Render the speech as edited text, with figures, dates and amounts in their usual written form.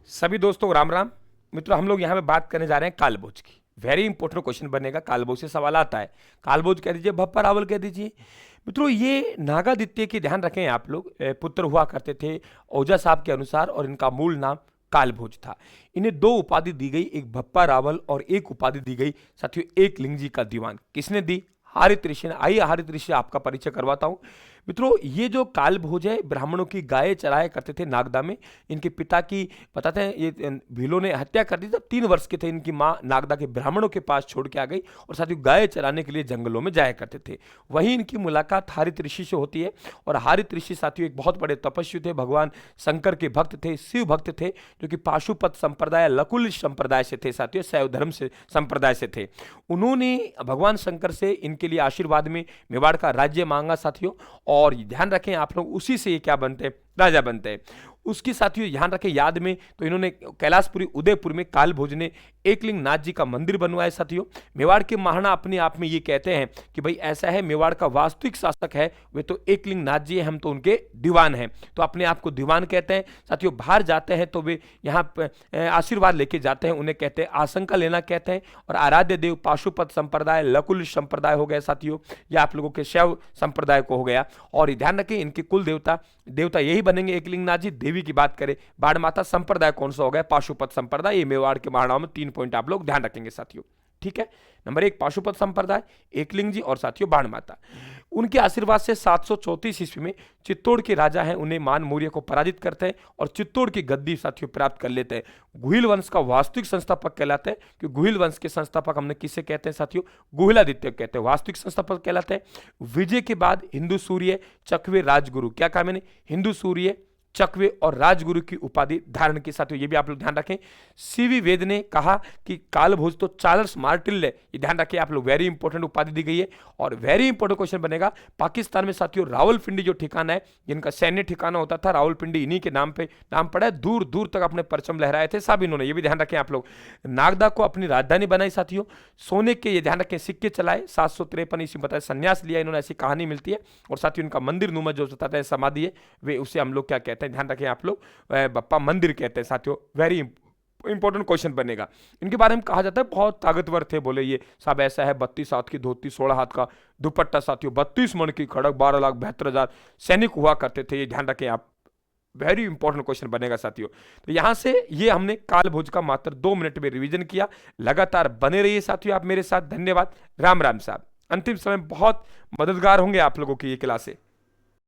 सभी दोस्तों राम राम। मित्रों, हम लोग यहाँ पे बात करने जा रहे हैं कालभोज की। वेरी इंपॉर्टेंट क्वेश्चन बनेगा, कालभोज से सवाल आता है। कालभोज कह दीजिए, भप्पा रावल कह दीजिए। मित्रों, ये नागादित्य की ध्यान रखें आप लोग, पुत्र हुआ करते थे ओझा साहब के अनुसार, और इनका मूल नाम कालभोज था। इन्हें दो उपाधि दी गई, एक भप्पा रावल और एक उपाधि दी गई साथियों एकलिंग जी का दीवान। किसने दी? हारित ऋषि ने। आइए हारित ऋषि आपका परिचय करवाता हूं। मित्रों, ये जो कालभोज है, ब्राह्मणों की गाय चराया करते थे नागदा में। इनके पिता की बताते हैं ये भीलों ने हत्या कर दी। जब 3 वर्ष के थे, इनकी माँ नागदा के ब्राह्मणों के पास छोड़ के आ गई और साथ ही गाय चराने के लिए जंगलों में जाया करते थे। वहीं इनकी मुलाकात हारित ऋषि से होती है। और हारित ऋषि साथियों एक बहुत बड़े तपस्वी थे, भगवान शंकर के भक्त थे, शिव भक्त थे, जो कि पाशुपत संप्रदाय, लकुल संप्रदाय से थे साथियों, शैव धर्म से संप्रदाय से थे। उन्होंने भगवान शंकर से इनके लिए आशीर्वाद में मेवाड़ का राज्य मांगा साथियों। और ध्यान रखें आप लोग, उसी से ये क्या बनते हैं? राजा बनते हैं। उसकी साथियों ध्यान रखें याद में, तो इन्होंने कैलाशपुरी उदयपुर में कालभोज ने एकलिंग नाथ जी का मंदिर बनवाया साथियों। मेवाड़ के महाराणा अपने आप में ये कहते हैं कि भाई ऐसा है, मेवाड़ का वास्तविक शासक है वे तो एकलिंग नाथ जी है, हम तो उनके दीवान हैं। तो अपने आप को दीवान कहते हैं साथियों। बाहर जाते हैं तो वे यहाँ आशीर्वाद लेके जाते हैं, उन्हें कहते हैं आशंका लेना कहते हैं। और आराध्य देव पाशुपत संप्रदाय, लकुल संप्रदाय हो गया साथियों, या आप लोगों के शैव संप्रदाय को हो गया। और ध्यान रखें इनके कुल देवता यही बनेंगे एकलिंग नाथ जी। देवी की बात करें, बाण माता संप्रदाय कौन सा हो गया? पाशुपत संप्रदाय। ये मेवाड़ के महाराणाओं में 3 पॉइंट आप लोग ध्यान रखेंगे साथियों। ठीक है, नंबर 1 पाशुपत संप्रदाय, एकलिंग जी और साथियों बाण माता। उनके आशीर्वाद से 734 ईस्वी में चित्तौड़ के राजा हैं, उन्हें मान मौर्य को पराजित करते हैं और चित्तौड़ की गद्दी साथियों प्राप्त कर लेते हैं। गुहिल वंश का वास्तविक संस्थापक कहलाते हैं, कि गुहिल वंश के संस्थापक हमने किसे कहते हैं साथियों? गुहिलादित्य कहते हैं, वास्तविक संस्थापक कहलाते हैं। विजय के बाद हिंदू सूर्य, चकवे, राजगुरु, क्या कहा मैंने? हिंदू सूर्य, चकवे और राजगुरु की उपाधि धारण की साथियों, ये भी आप लोग ध्यान रखें। सीवी वेद ने कहा कि कालभोज तो चार्ल्स मार्टिल है, ये ध्यान रखें आप लोग, वेरी इंपॉर्टेंट उपाधि दी गई है। और वेरी इंपॉर्टेंट क्वेश्चन बनेगा, पाकिस्तान में साथियों रावलपिंडी जो ठिकाना है, जिनका सैन्य ठिकाना होता था, रावलपिंडी इन्हीं के नाम पे नाम पड़ा है। दूर दूर तक अपने परचम लहराए थे सब इन्होंने, ये भी ध्यान रखें आप लोग। नागदा को अपनी राजधानी बनाई साथियों। सोने के, ये ध्यान रखें, सिक्के चलाए। 753 ईस्वी बताया संन्यास लिया इन्होंने, ऐसी कहानी मिलती है। और साथियों उनका मंदिर नुमा जो बताता है समाधि है, वे उसे हम लोग क्या कहते हैं? ध्यान रखें आप लोग, बप्पा मंदिर कहते हैं साथियों। वेरी इंपॉर्टेंट क्वेश्चन बनेगा। इनके बारे में कहा जाता है बहुत ताकतवर थे, बोले ये सब ऐसा है। 32 हाथ की धोती, 16 हाथ का दुपट्टा साथियों, 32 मन की खड़क, 12,72,000 सैनिक हुआ करते थे, ये ध्यान रखें आप। वेरी इंपॉर्टेंट क्वेश्चन बनेगा साथियों। तो यहां से ये हमने कालभोज का मात्र 2 मिनट में रिवीजन किया। लगातार बने रहिए साथियों आप मेरे साथ। धन्यवाद। राम राम साहब। अंतिम समय बहुत मददगार होंगे आप लोगों की ये क्लासे।